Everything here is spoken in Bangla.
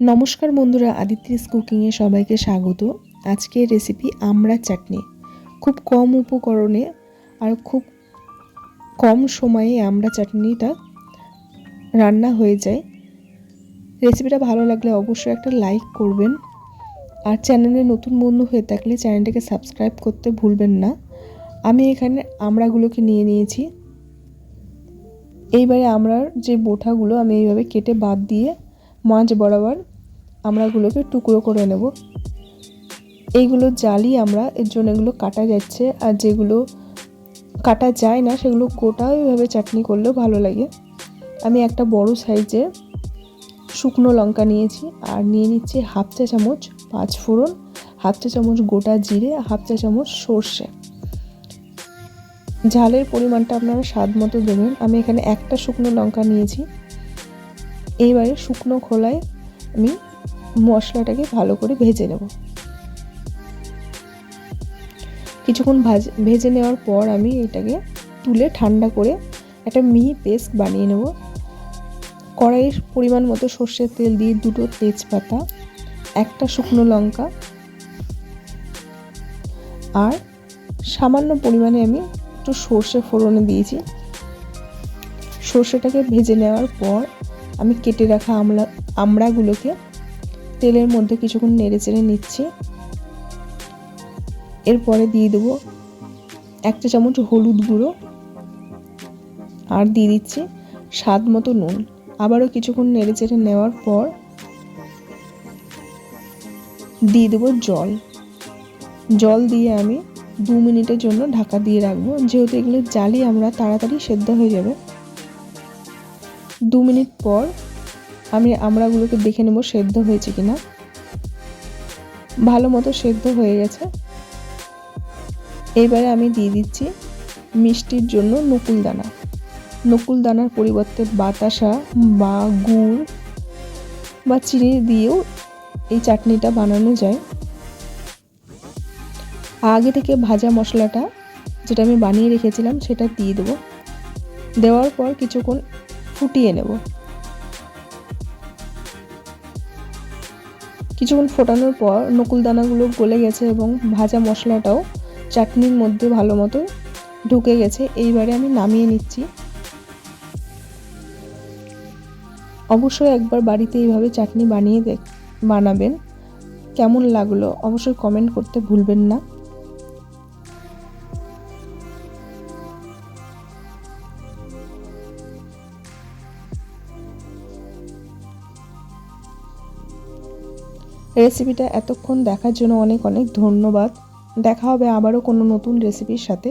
নমস্কার বন্ধুরা, আদিত্রিস কুকিংয়ে সবাইকে স্বাগত। আজকের রেসিপি আমড়া চাটনি। খুব কম উপকরণে আর খুব কম সময়ে আমড়া চাটনিটা রান্না হয়ে যায়। রেসিপিটা ভালো লাগলে অবশ্যই একটা লাইক করবেন, আর চ্যানেলে নতুন বন্ধু হয়ে থাকলে চ্যানেলটাকে সাবস্ক্রাইব করতে ভুলবেন না। আমি এখানে আমড়াগুলোকে নিয়ে নিয়েছি। এইবারে আমড়ার যে বোঁটাগুলো আমি এইভাবে কেটে বাদ দিয়ে মাঝ বরাবর আমড়াগুলোকে টুকরো করে নেব। এইগুলো জালি আমরা, এর জন্য এগুলো কাটা যাচ্ছে, আর যেগুলো কাটা যায় না সেগুলো গোটাও এইভাবে চাটনি করলেও ভালো লাগে। আমি একটা বড় সাইজের শুকনো লঙ্কা নিয়েছি, আর নিয়ে নিচ্ছি হাফ চা চামচ পাঁচফোড়ন, হাফ চা চামচ গোটা জিরে, হাফ চা চামচ সর্ষে। ঝালের পরিমাণটা আপনারা স্বাদ মতো দেবেন। আমি এখানে একটা শুকনো লঙ্কা নিয়েছি। এইবারে শুকনো খোলায় আমি মশলাটাকে ভালো করে ভেজে নেব। কিছুক্ষণ ভেজে নেওয়ার পর আমি এটাকে তুলে ঠান্ডা করে একটা মিহি পেস্ট বানিয়ে নেব। কড়াইয়ের পরিমাণ মতো সর্ষের তেল দিয়ে দুটো তেজপাতা, একটা শুকনো লঙ্কা আর সামান্য পরিমাণে আমি একটু সর্ষে ফোড়নে দিয়েছি। সর্ষেটাকে ভেজে নেওয়ার পর আমি কেটে রাখা আমড়াগুলোকে তেলের মধ্যে কিছুক্ষণ নেড়ে চেড়ে নিচ্ছি। এরপরে দিয়ে দেবো এক চা চামচ হলুদ গুঁড়ো, আর দিয়ে দিচ্ছি স্বাদ মতো নুন। আবারও কিছুক্ষণ নেড়ে চেড়ে নেওয়ার পর দিয়ে দেবো জল দিয়ে আমি 2 মিনিটের জন্য ঢাকা দিয়ে রাখবো, যেহেতু এগুলো জালি আমরা তাড়াতাড়ি সেদ্ধ হয়ে যাবে। 2 মিনিট পর আমি আমড়াগুলোকে দেখে নেব সেদ্ধ হয়েছে কিনা। ভালো মতো সেদ্ধ হয়ে গেছে। এইবারে আমি দিয়ে দিচ্ছি মিষ্টির জন্য নকুল দানার পরিবর্তে বাতাসা বা গুড় বা চিনি দিয়েও এই চাটনিটা বানানো যায়। আগে থেকে ভাজা মশলাটা যেটা আমি বানিয়ে রেখেছিলাম সেটা দিয়ে দেবো। দেওয়ার পর কিছুক্ষণ ফুটিয়ে নেব। কিছুক্ষণ ফোটানোর পর নকুল দানাগুলো গলে গেছে এবং ভাজা মশলাটাও চাটনির মধ্যে ভালো মতো ঢুকে গেছে। এইবারে আমি নামিয়ে নিচ্ছি। অবশ্যই একবার বাড়িতে এইভাবে চাটনি বানাবেন। কেমন লাগলো অবশ্যই কমেন্ট করতে ভুলবেন না। রেসিপিটা এতক্ষণ দেখার জন্য অনেক অনেক ধন্যবাদ। দেখা হবে আবারও কোনো নতুন রেসিপির সাথে।